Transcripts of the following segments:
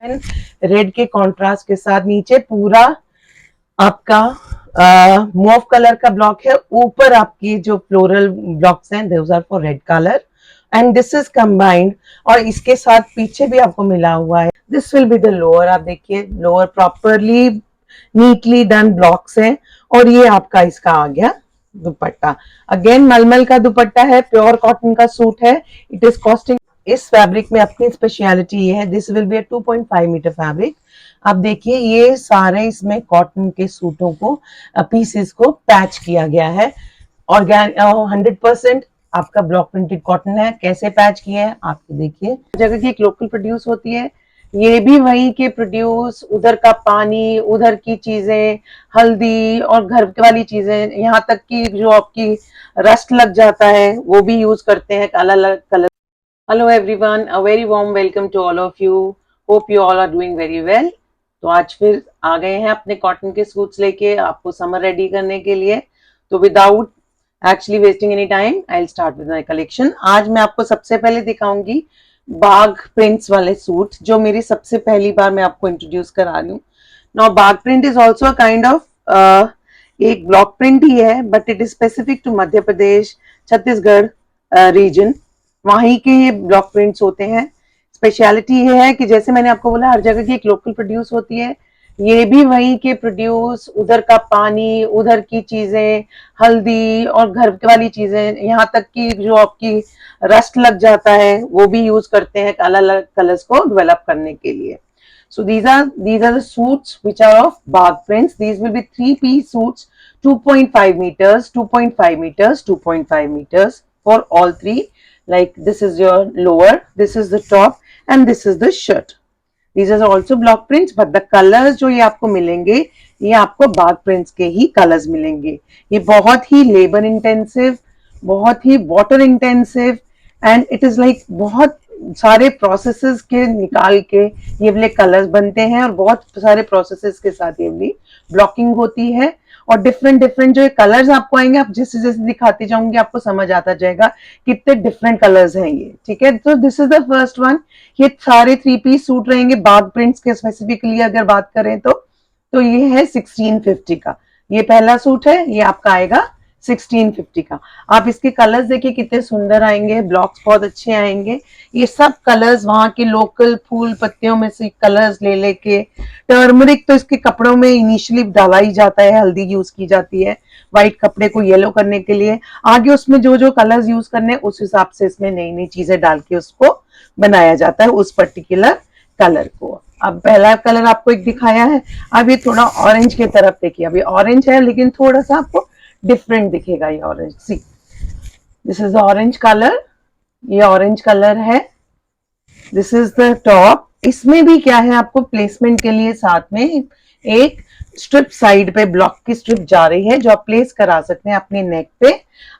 Red के contrast के साथ नीचे पूरा आपका मूव कलर का ब्लॉक है, ऊपर आपकी जो फ्लोरल ब्लॉक्स हैं those are for red colour and this is combined. और इसके साथ पीछे भी आपको मिला हुआ है, this will be the lower. आप देखिए lower properly neatly done blocks हैं और ये आपका इसका आ गया दुपट्टा। अगेन मलमल का दुपट्टा है, प्योर कॉटन का सूट है। इट इज कॉस्टिंग, इस फैब्रिक में अपनी स्पेशलिटी ये है, this will be 2.5 metre fabric. आप देखिए ये सारे इसमें कॉटन के सूटों को पीसेस को पैच किया गया है। और 100% आपका ब्लॉक प्रिंटेड कॉटन है। कैसे पैच किया है आप देखिए, जगह की एक लोकल प्रोड्यूस होती है, ये भी वहीं के प्रोड्यूस, उधर का पानी, उधर की चीजें, हल्दी और घर वाली चीजें, यहाँ तक कि जो आपकी रस्ट लग जाता है वो भी यूज करते हैं अलग अलग colour. Hello everyone, a very warm welcome to all of you. Hope you all are doing very well. तो आज फिर आ गए हैं अपने कॉटन के सूट्स लेके आपको समर रेडी करने के लिए। तो without actually wasting any time I will start with my collection. आज मैं आपको सबसे पहले दिखाऊंगी बाग प्रिंट्स वाले सूट, जो मेरी सबसे पहली बार मैं आपको इंट्रोड्यूस करा रही हूँ। Now Bagh print is also kind of एक ब्लॉक प्रिंट ही है, but it is specific to Madhya Pradesh Chhattisgarh region, वहीं के ये ब्लॉक प्रिंट्स होते हैं। स्पेशलिटी ये है कि जैसे मैंने आपको बोला हर जगह की एक लोकल प्रोड्यूस होती है, ये भी वहीं के प्रोड्यूस, उधर का पानी, उधर की चीजें, हल्दी और घर वाली चीजें, यहाँ तक कि जो आपकी रस्ट लग जाता है वो भी यूज करते हैं अलग अलग कलर्स को डेवलप करने के लिए। So these are the suits which are of Bag prints. These will be 3-piece suits, 2.5 meters, 2.5 meters, 2.5 meters for all three. Like this is your lower, this is the top, and this is the shirt. These are also block prints, but the colors जो ये आपको मिलेंगे ये आपको बाग prints के ही colours मिलेंगे। ये बहुत ही लेबर इंटेंसिव, बहुत ही water intensive and it is like बहुत सारे प्रोसेसेस के निकाल के ये वाले कलर्स बनते हैं और बहुत सारे प्रोसेसेस के साथ ये वाली ब्लॉकिंग होती है। और डिफरेंट डिफरेंट जो कलर्स आपको आएंगे, आप जैसे जैसे दिखाते जाऊंगी आपको समझ आता जाएगा कितने डिफरेंट कलर्स हैं ये। ठीक है, तो this is the first one. ये सारे 3-piece सूट रहेंगे बाग प्रिंट्स के। स्पेसिफिकली अगर बात करें तो ये है 1650 का, ये पहला सूट है, ये आपका आएगा 1650 का। आप इसके कलर्स देखिए कितने सुंदर आएंगे, ब्लॉक्स बहुत अच्छे आएंगे। ये सब कलर्स वहां के लोकल फूल पत्तियों में से कलर्स ले लेके, टर्मरिक तो इसके कपड़ों में इनिशियली डाला ही जाता है, हल्दी यूज की जाती है व्हाइट कपड़े को येलो करने के लिए। आगे उसमें जो जो कलर्स यूज करने उस हिसाब से इसमें नई नई चीजें डाल के उसको बनाया जाता है उस पर्टिकुलर कलर को। अब पहला कलर आपको एक दिखाया है, अब ये थोड़ा ऑरेंज की तरफ देखिए। अभी ऑरेंज है लेकिन थोड़ा सा आपको डिफरेंट दिखेगा ये orange. C this is orange colour, ये ऑरेंज कलर है। This is the top. इसमें भी क्या है, आपको प्लेसमेंट के लिए साथ में एक स्ट्रिप साइड पे ब्लॉक की स्ट्रिप जा रही है जो आप प्लेस करा सकते हैं अपने नेक पे,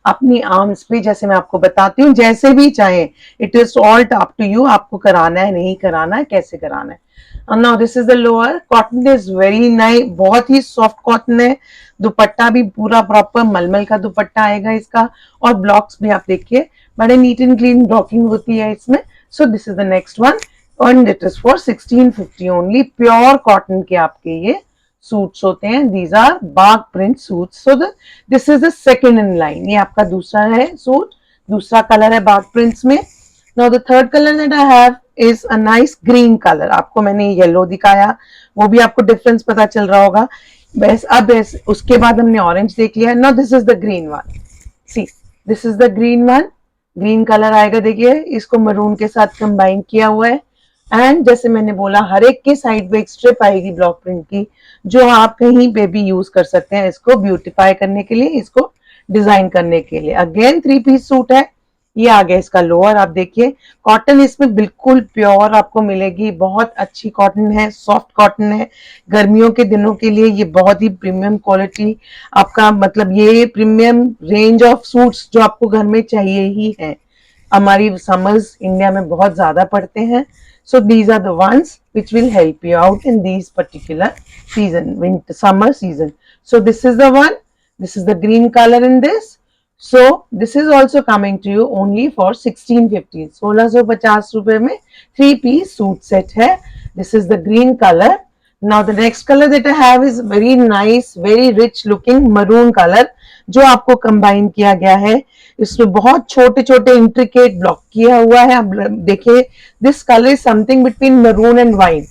अपनी आर्म्स पे, जैसे मैं आपको बताती हूँ, जैसे भी चाहे। It is all up to you, आपको कराना है नहीं कराना है, कैसे कराना है। Now this is the lower. Cotton is very nice, बहुत ही सॉफ्ट कॉटन है। दुपट्टा भी पूरा प्रॉपर मलमल का दुपट्टा आएगा इसका। और ब्लॉक्स भी आप देखिए बड़े नीट एंड क्लीन ब्लॉकिंग होती है इसमें। So this is the next one and it is for 1650 only. Pure cotton के आपके ये सूट्स होते हैं। These are Bagh print suits. So this is the second in line. ये आपका दूसरा है सूट, दूसरा कलर है बाग प्रिंट्स में। Now the third colour that I have is a nice green colour. आपको मैंने येलो दिखाया, वो भी आपको डिफरेंस पता चल रहा होगा। बस अब उसके बाद हमने ऑरेंज देख लिया। Now this is the green one. C this is the green one. Green colour आएगा, देखिए इसको मरून के साथ कंबाइन किया हुआ है। एंड जैसे मैंने बोला हर एक के साइड पे एक स्ट्रिप आएगी ब्लॉक प्रिंट की, जो आप कहीं पे भी यूज कर सकते हैं इसको ब्यूटिफाई करने के लिए, इसको डिजाइन करने के लिए। अगेन 3-piece सूट है। ये आ गया इसका लोअर। आप देखिए कॉटन इसमें बिल्कुल प्योर आपको मिलेगी, बहुत अच्छी कॉटन है, सॉफ्ट कॉटन है। गर्मियों के दिनों के लिए ये बहुत ही प्रीमियम क्वालिटी आपका, मतलब ये प्रीमियम रेंज ऑफ सूट्स जो आपको घर में चाहिए ही है। हमारी समर्स इंडिया में बहुत ज्यादा पड़ते हैं। So these are the ones which will help you out in these particular season, winter, summer season. So this is the one. This is the green color in this. So this is also coming to you only for 1650. 1650 रुपए में 3-piece suit set है। This is the green color. Now the next color that I have is very nice, very rich looking maroon color, जो आपको combine किया गया है. इसमें बहुत छोटे छोटे इंट्रिकेट ब्लॉक किया हुआ है. आप देखिए, this colour is something between maroon and wine.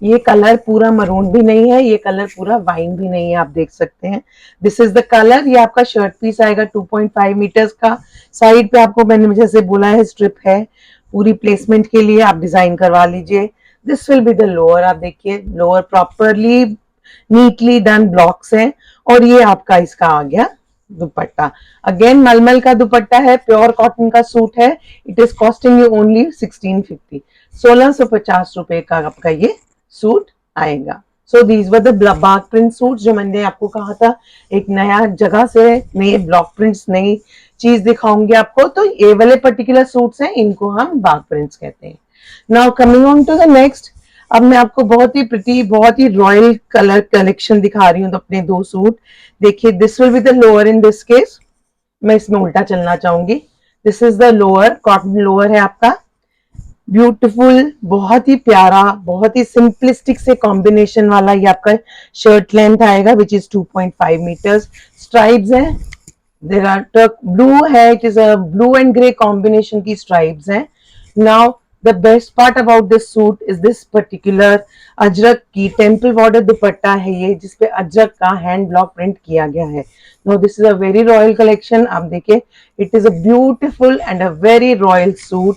ये कलर पूरा मरून भी नहीं है, ये कलर पूरा वाइन भी नहीं है, आप देख सकते हैं. This is the colour. ये आपका शर्ट पीस आएगा 2.5 मीटर्स का. साइड पे आपको मैंने जैसे बोला है स्ट्रिप है, पूरी प्लेसमेंट के लिए आप डिजाइन करवा लीजिए. This will be the lower. आप देखिए, lower properly neatly done blocks हैं. और ये आपका इसका आ गया दुपट्टा. अगेन मलमल का दुपट्टा है, प्योर कॉटन का सूट है. It is costing you only 1650. 1650 रुपए का आपका ये सूट आएगा. So these were the block print suit, जो मैंने आपको कहा था एक नया जगह से नए ब्लॉक प्रिंट्स, नई चीज दिखाऊंगी आपको. तो ये वाले पर्टिकुलर सूट्स हैं, इनको हम बाग प्रिंट्स कहते हैं. Now coming on to the next. अब मैं आपको बहुत ही प्रिटी, बहुत ही रॉयल कलर कलेक्शन दिखा रही हूँ. तो अपने दो सूट देखिए. This will be the lower in this case. मैं इसमें उल्टा चलना चाहूंगी. This is the lower, cotton lower है आपका. ब्यूटीफुल, बहुत ही प्यारा, बहुत ही सिंपलिस्टिक से कॉम्बिनेशन वाला ये आपका शर्ट लेंथ आएगा, विच इज 2.5 मीटर्स. स्ट्राइप्स है, देयर आर ब्लू है, it is a blue and grey combination की स्ट्राइप्स हैं. Now the best part about this suit is this particular Ajrak की टेम्पल बॉर्डर दुपट्टा है ये, जिसपे अजरक का हैंड ब्लॉक प्रिंट किया गया है. No, this is a very royal collection. आप देखिए, it is a beautiful and a very royal suit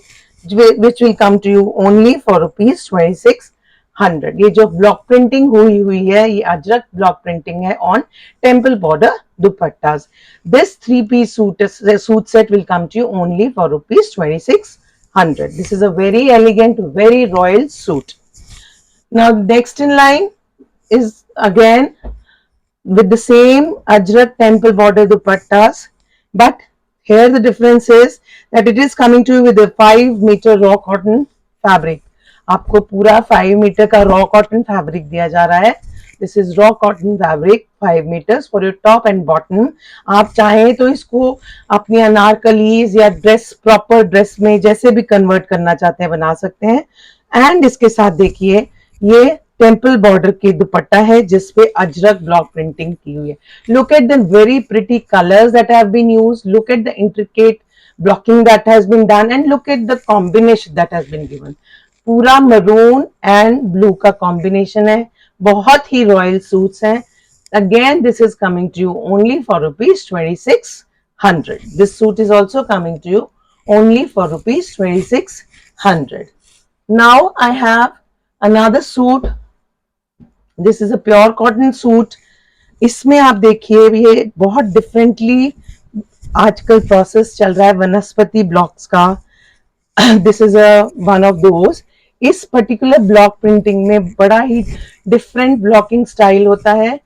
which will come to you only for rupees 2600. ये जो ब्लॉक प्रिंटिंग हुई है, ये अजरक ब्लॉक प्रिंटिंग है on temple border दुपट्टास. This 3-piece suit set will come to you only for rupees 2600. This is a very elegant, very royal suit. Now next in line is again with the same ajrak temple border dupattas, but here the difference is that it is coming to you with a 5-meter raw cotton fabric. आपको पूरा 5 metre का raw cotton fabric दिया जा रहा है. This is raw cotton fabric 5 metres for your top and bottom. आप चाहें तो इसको अपनी अनारकलीज या ड्रेस, प्रॉपर ड्रेस में जैसे भी कन्वर्ट करना चाहते हैं बना सकते हैं. एंड इसके साथ देखिए, ये टेम्पल बॉर्डर की दुपट्टा है जिसपे अजरक ब्लॉक प्रिंटिंग की हुई है. Look at the very pretty colours that have been used. Look at the intricate blocking that has been done and look at the combination that has been given. पूरा maroon and blue का combination है. बहुत ही royal suits हैं. Again this is coming to you only for rupees 2600. This suit is also coming to you only for rupees 2600. Now I have another suit. This is a pure cotton suit. इसमें आप देखिए, ये बहुत differently आजकल process चल रहा है वनस्पति ब्लॉक्स का. This is a one of those. इस पर्टिकुलर ब्लॉक प्रिंटिंग में बड़ा ही डिफरेंट ब्लॉकिंग स्टाइल होता है.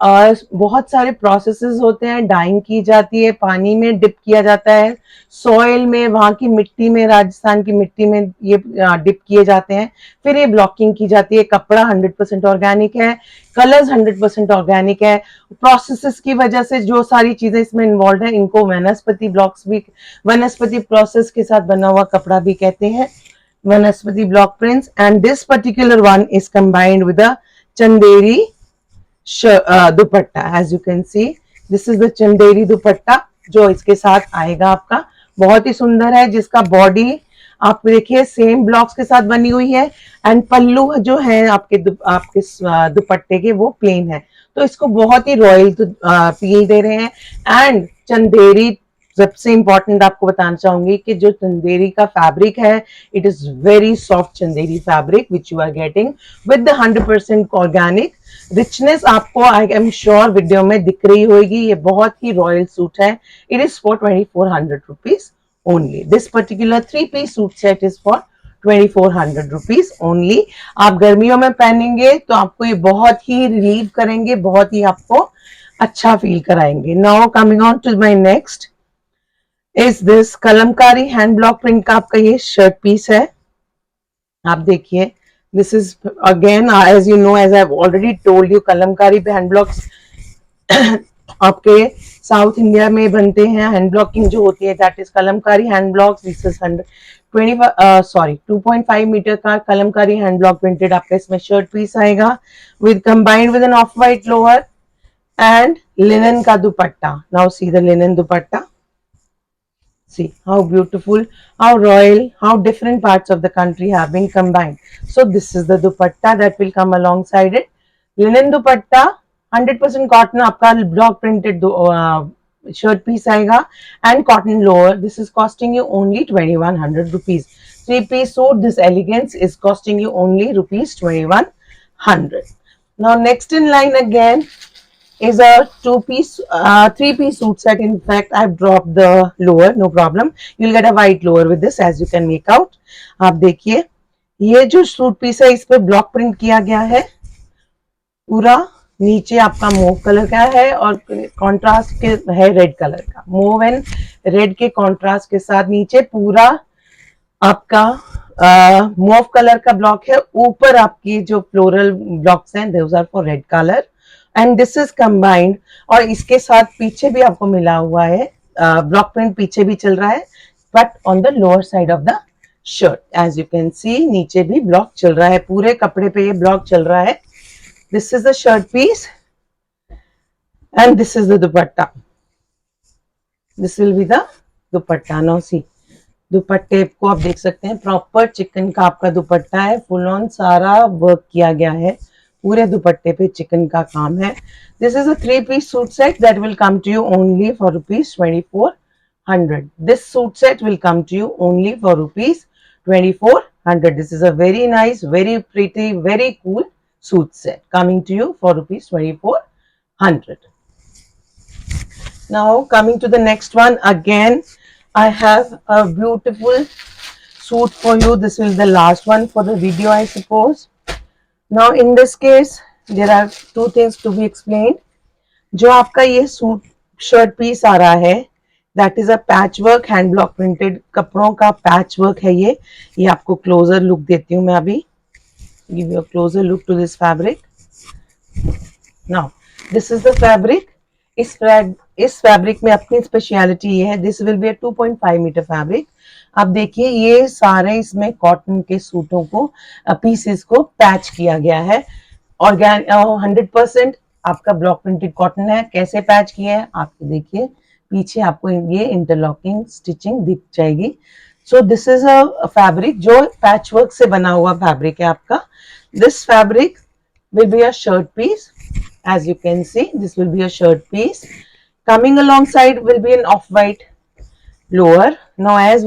बहुत सारे प्रोसेसेस होते हैं. डाइंग की जाती है, पानी में डिप किया जाता है, सॉइल में, वहां की मिट्टी में, राजस्थान की मिट्टी में ये डिप किए जाते हैं. फिर ये ब्लॉकिंग की जाती है. कपड़ा 100% ऑर्गेनिक है, कलर्स 100% ऑर्गेनिक है. प्रोसेसेस की वजह से जो सारी चीजें इसमें इन्वॉल्व है, इनको वनस्पति ब्लॉक्स भी, वनस्पति प्रोसेस के साथ बना हुआ कपड़ा भी कहते हैं, वनस्पति block prints. And this particular one is combined with a Chanderi dupatta. As you can see, this is the Chanderi dupatta जो इसके साथ आएगा आपका. बहुत ही सुंदर है, जिसका बॉडी आप देखिए सेम ब्लॉक्स के साथ बनी हुई है. एंड पल्लू जो है आपके दुपट्टे के, वो प्लेन है. तो इसको बहुत ही रॉयल फील दे रहे हैं. एंड चंदेरी, सबसे इंपॉर्टेंट आपको बताना चाहूंगी कि जो चंदेरी का फैब्रिक है, it is very soft Chanderi fabric which you are getting with the 100% organic. Richness आपको आई एम श्योर वीडियो में दिख रही होगी. ये बहुत ही रॉयल सूट है. It is for 2400 rupees only. This particular 3-piece suit set is for 2400 rupees only. आप गर्मियों में पहनेंगे तो आपको ये बहुत ही रिलीव करेंगे, बहुत ही आपको अच्छा फील कराएंगे. Now coming on to my next is this Kalamkari hand block print का आपका ये शर्ट पीस है. आप देखिए, this is again as you know, as I've already told you, Kalamkari hand blocks आपके साउथ इंडिया में बनते हैं. हैंड ब्लॉकिंग जो होती है, that is Kalamkari hand blocks. This is 2.5 metre का कलमकारी हैंड ब्लॉक प्रिंटेड आपका इसमें शर्ट पीस आएगा with combined with an off white lower and linen ka dupatta. Now see the linen dupatta. See how beautiful, how royal, how different parts of the country have been combined. So this is the dupatta that will come alongside it. Linen dupatta 100% cotton आपका block printed shirt piece आएगा and cotton lower. This is costing you only 2100 rupees. 3-piece suit, this elegance is costing you only rupees 2100. Now next in line again is a three-piece suit set. In fact, I've dropped the lower, no problem. You'll get a white lower with this, as you can make out. आप देखिए, ये जो suit piece है इस पे block print किया गया है पूरा. नीचे आपका मूव कलर का है और कॉन्ट्रास्ट के है रेड कलर का. मूव एंड रेड के कॉन्ट्रास्ट के साथ नीचे पूरा आपका मूव कलर का ब्लॉक है. ऊपर आपकी जो फ्लोरल ब्लॉक्स हैं those are for red colour and this is combined. और इसके साथ पीछे भी आपको मिला हुआ है ब्लॉक प्रिंट, पीछे भी चल रहा है but on the lower side of the shirt. As you can see नीचे भी ब्लॉक चल रहा है, पूरे कपड़े पे ये ब्लॉक चल रहा है. This is the shirt piece and this is the dupatta. This will be the dupatta. Now see दुपट्टे को आप देख सकते हैं, प्रॉपर चिकन का आपका दुपट्टा है, फुल ऑन सारा वर्क किया गया है, पूरे दुपट्टे पे चिकन का काम है. This is a 3-piece suit set that will come to you only for rupees 2400. This suit set will come to you only for rupees 2400. This is a very nice, very pretty, very cool suit set coming to you for rupees 2400. Now coming to the next one, again I have a beautiful suit for you. This is the last one for the video, I suppose. Now in this case there are two things to be explained. जो आपका ये suit shirt piece आ रहा है that is a patch work hand block printed कपड़ों का patch work है. ये आपको क्लोजर लुक देती हूँ मैं अभी. Give you a closer look to this fabric. Now this is the fabric. इस फैब्रिक में अपनी स्पेशलिटी ये है, this will be a 2.5 metre fabric. आप देखिए ये सारे इसमें कॉटन के सूटों को पीसेस को पैच किया गया है. ऑर्गेन 100% आपका ब्लॉक प्रिंटेड कॉटन है. कैसे पैच किया है आप देखिए, पीछे आपको ये इंटरलॉकिंग स्टिचिंग दिख जाएगी. सो दिस इज अ फैब्रिक जो पैच वर्क से बना हुआ फैब्रिक है आपका. This fabric will be a shirt piece. As you can see, this will be a shirt piece. Coming alongside will be an off-white lower. Now as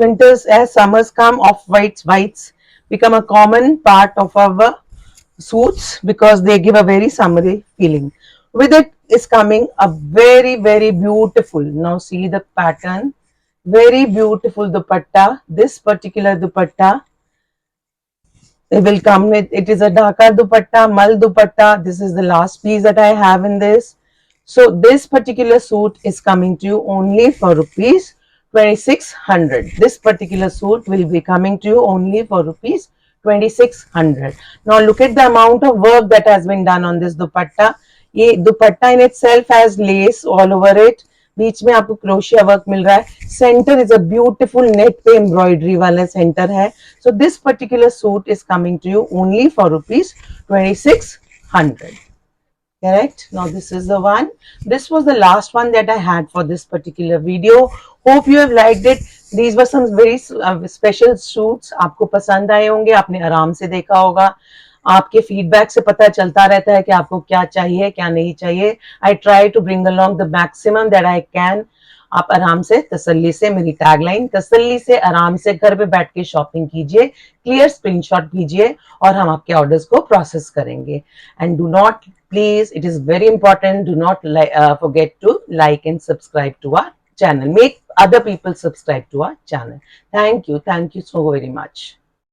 summers come, whites become a common part of our suits because they give a very summery feeling. With it is coming a very, very beautiful, now see the pattern, very beautiful dupatta. This particular dupatta, it will come with, it is a dhaka dupatta, mal dupatta. This is the last piece that I have in this. So this particular suit is coming to you only for rupees 2600. This particular suit will be coming to you only for rupees 2600. Now look at the amount of work that has been done on this dupatta. ये दुपट्टा in itself has lace all over it. बीच में आपको crochet work मिल रहा है. Centre is a beautiful net पे embroidery वाला centre है. So this particular suit is coming to you only for rupees 2600. Correct. Now this is the one. This was the last one that I had for this particular video. Hope you have liked it. These were some very special suits. आपको पसंद आए होंगे, आपने आराम से देखा होगा. आपके फीडबैक से पता चलता रहता है कि आपको क्या चाहिए क्या नहीं चाहिए. I try to bring along the maximum that I can. आप आराम से तसल्ली से, मेरी टैगलाइन तसल्ली से आराम से घर पे बैठ के शॉपिंग कीजिए, क्लियर स्क्रीनशॉट कीजिए और हम आपके ऑर्डर्स को प्रोसेस करेंगे. And do not, please, it is very important, do not forget to like and subscribe to our channel. Make other people subscribe to our channel. Thank you so very much.